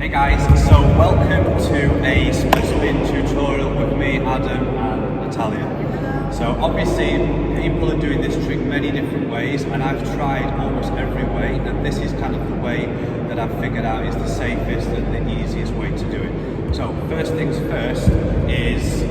Hey guys, so welcome to a split spin tutorial with me, Adam and Natalia. So obviously people are doing this trick many different ways and I've tried almost every way, and this is kind of the way that I've figured out is the safest and the easiest way to do it. So first things first is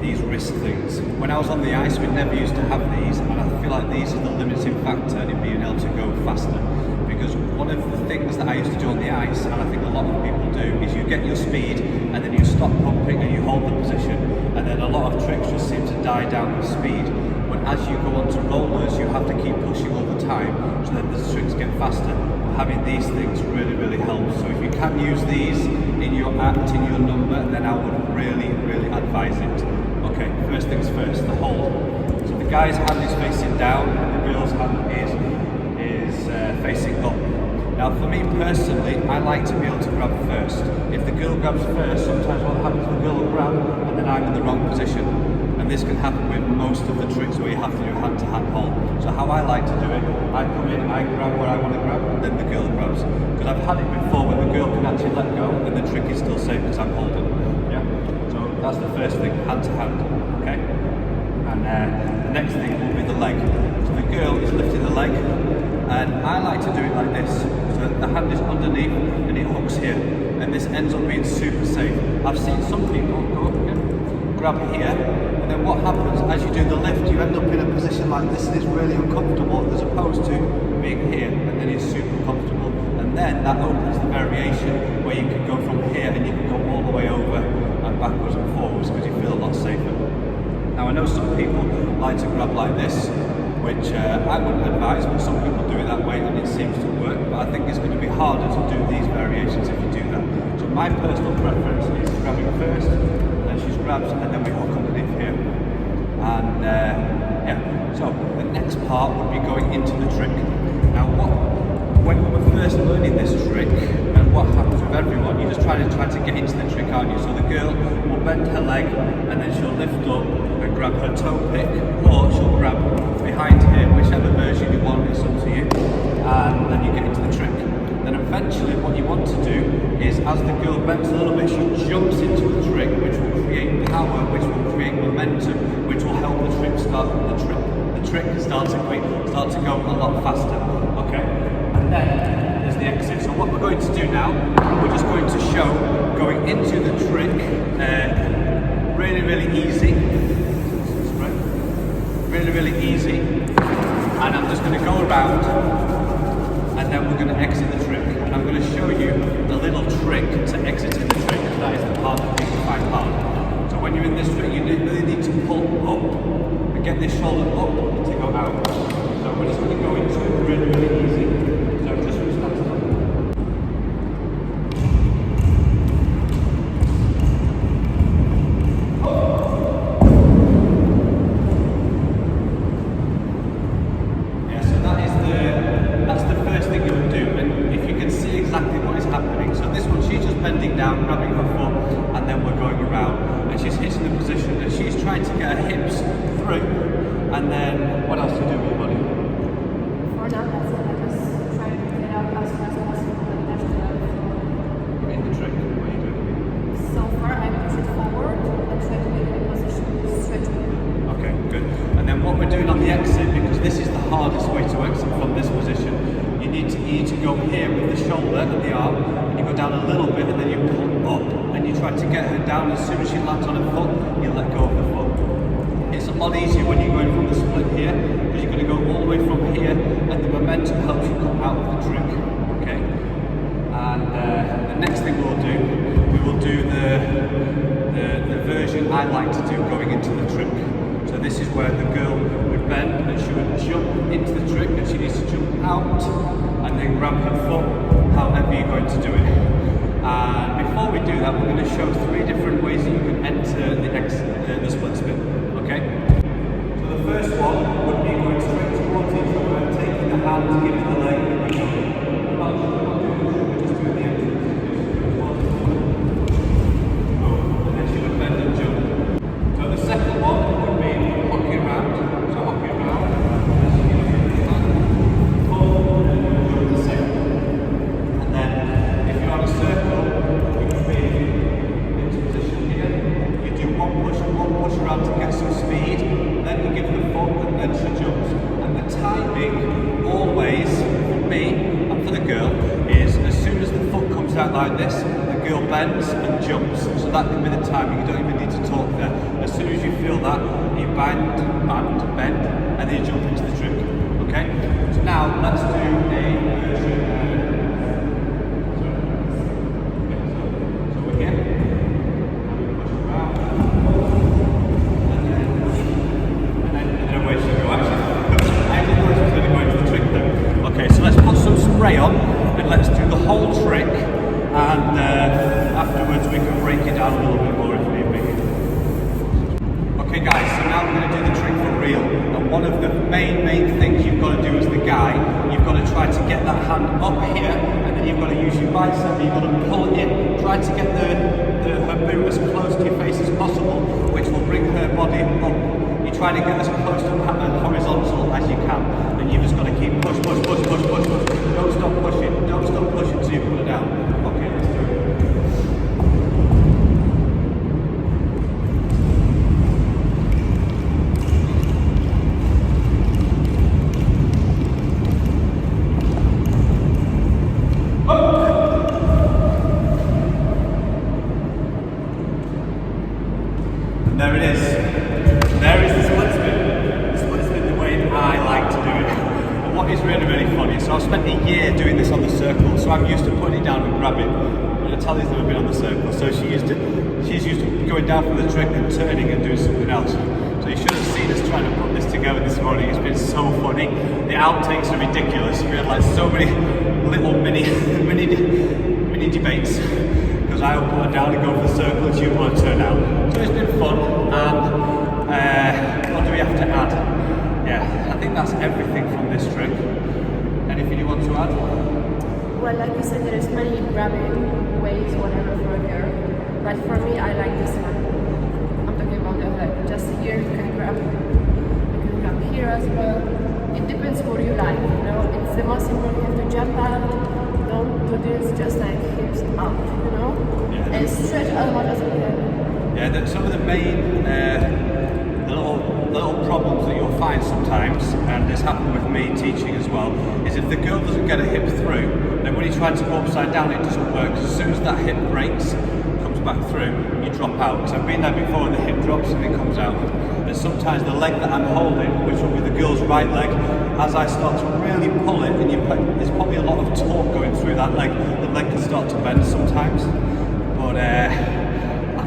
these wrist things. When I was on the ice we never used to have these, and I feel like these are the limiting factor in being able to go faster. Because one of the things that I used to do on the ice, and I think a lot of people do, is you get your speed and then you stop pumping and you hold the position, and then a lot of tricks just seem to die down with speed. But as you go onto rollers, you have to keep pushing all the time, so that the tricks get faster. Having these things really helps. So if you can use these in your act, in your number, then I would really advise it. Okay, first things first, the hold. So the guy's hand is facing down, and the girl's hand is facing up. Now for me personally, I like to be able to grab first. If the girl grabs first, sometimes what happens, the girl will grab and then I'm in the wrong position. And this can happen with most of the tricks where you have to do hand-to-hand hold. So how I like to do it, I come in, I grab where I want to grab, and then the girl grabs. Because I've had it before where the girl can actually let go and the trick is still safe because I'm holding. Yeah. So that's the first thing, hand-to-hand. Okay. And the next thing will be the leg. So the girl is lifting the leg, and I like to do it like this. So the hand is underneath and it hooks here, and this ends up being super safe. I've seen some people go up here, grab here, and then what happens as you do the lift, you end up in a position like this and it's really uncomfortable, as opposed to being here and then it's super comfortable. And then that opens the variation where you can go from here and you can go all the way over and backwards and forwards because you feel a lot safer. Now I know some people like to grab like this, which I wouldn't advise, but some people do it that way and it seems to work. But I think it's going to be harder to do these variations if you do that. So my personal preference is grabbing first, then she grabs, and then we hook underneath here. And yeah, so the next part would be going into the trick. Now when we're first learning this trick, and what happens with everyone, you just try to get into the trick, aren't you? So the girl will bend her leg and then she'll lift up and grab her toe pick, or she'll grab behind here, whichever version you want, it's up to you, and then you get into the trick. Then eventually what you want to do is, as the girl bends a little bit, she jumps into the trick, which will create power, which will create momentum, which will help the trick start to go a lot faster. Okay? And then there's the exit. So what we're going to do now, we're just going to show going into the trick, really easy. Really easy, and I'm just going to go around and then we're going to exit the trick, and I'm going to show you the little trick to exiting the trick, because that is the part that people find hard. So when you're in this trick, you really need to pull up and get this shoulder up to go out. So we're just going to go into it really easy. So just from start to stop. Bending down, grabbing her foot, and then we're going around, and she's hitting the position and she's trying to get her hips through. And then what else do you do with your body? For now, that's it. I just try to get out as fast as possible and dash it out. In the trick, what are you doing? So far I push it forward and try to make it in position straight away. Okay, good. And then what we're doing on the exit, because this is the hardest way to exit from this position, you need to go here with the shoulder and the arm, and you go down a little bit and then you pull up and you try to get her down. As soon as she lands on her foot, you let go of the foot. It's a lot easier when you're going from the split here, because you're going to go all the way from here and the momentum helps you come out of the trick. Okay? And the next thing we will do the version I like to do going into the trick. So this is where the girl would bend and she would jump into the trick, and she needs to jump out and then grab her foot, however you're going to do it. And before we do that, we're going to show 3 different ways that you can enter the split spin. Okay? So the first one would be going straight towards each other, taking the hand, giving the leg, and we're not doing the trick, we're just doing the entrance. And then she would bend and jump. So the second one would be hockey around. So hockey around. Pull and jump the same. And then comes out like this, the girl bends and jumps. So that can be the timing, you don't even need to talk there. As soon as you feel that, you bend, and then you jump into the trick. Okay? So now let's do a version. So we're here, and we push around, and then away she go. Actually, I didn't know she was going to go into the trick there. Okay, so let's put some spray on and let's do the whole trick, and afterwards we can break it down a little bit more if need be. Okay guys, so now we're going to do the trick for real, and one of the main things you've got to do as the guy, you've got to try to get that hand up here, and then you've got to use your bicep, you've got to pull it in, try to get her boot as close to your face as possible, which will bring her body up. You try to get as close to horizontal as you can, and you've just got to keep push. Don't stop pushing till you put it down. Okay, let's do it. And there it is. There is the split spin. The split spin the way I like to do it. And what is really funny, so I've spent a year doing this on the circle, so I'm used to putting it down and grabbing. But Natalia's never been on the circle, so she's used to going down from the trick and turning and doing something else. So you should have seen us trying to put this together this morning. It's been so funny. The outtakes are ridiculous. We had like so many little mini debates. Because I will put her down and go for the circle and she will put her turn out. So it's been fun, and what do we have to add? Yeah, I think that's everything from this trick. Anything you want to add? Well, like you said, there's many grabbing ways, whatever, for a girl. But for me, I like this one. I'm talking about the hook. Just here, you can grab here as well. It depends what you like, you know. It's the most important, you have to jump out. Don't do this just like hips out, you know. Yeah. And stretch as much as you can. Yeah, some of the main little problems that you'll find sometimes, and it's happened with me teaching as well, is if the girl doesn't get a hip through, then when you try to go upside down, it doesn't work. As soon as that hip breaks, comes back through, you drop out. Because I've been there before, and the hip drops and it comes out. And sometimes the leg that I'm holding, which will be the girl's right leg, as I start to really pull it, and there's probably a lot of torque going through that leg, the leg can start to bend sometimes. But I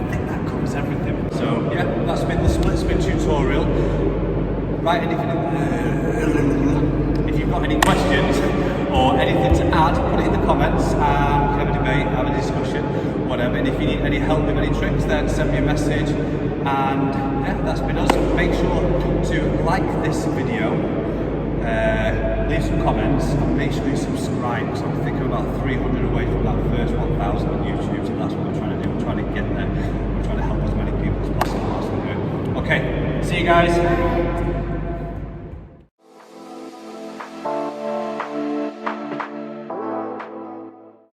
think that covers everything. So yeah, that's been the split spin tutorial. Write anything if you've got any questions or anything to add, put it in the comments. We can have a debate, have a discussion, whatever. And if you need any help with any tricks, then send me a message. And yeah, that's been us. Make sure to like this video, leave some comments, and make sure you subscribe, because I'm thinking about 300 away from that first 1,000 on YouTube, so that's what we're trying to do. We're trying to get there. We're trying to help as many people as possible as we do. Okay, see you guys.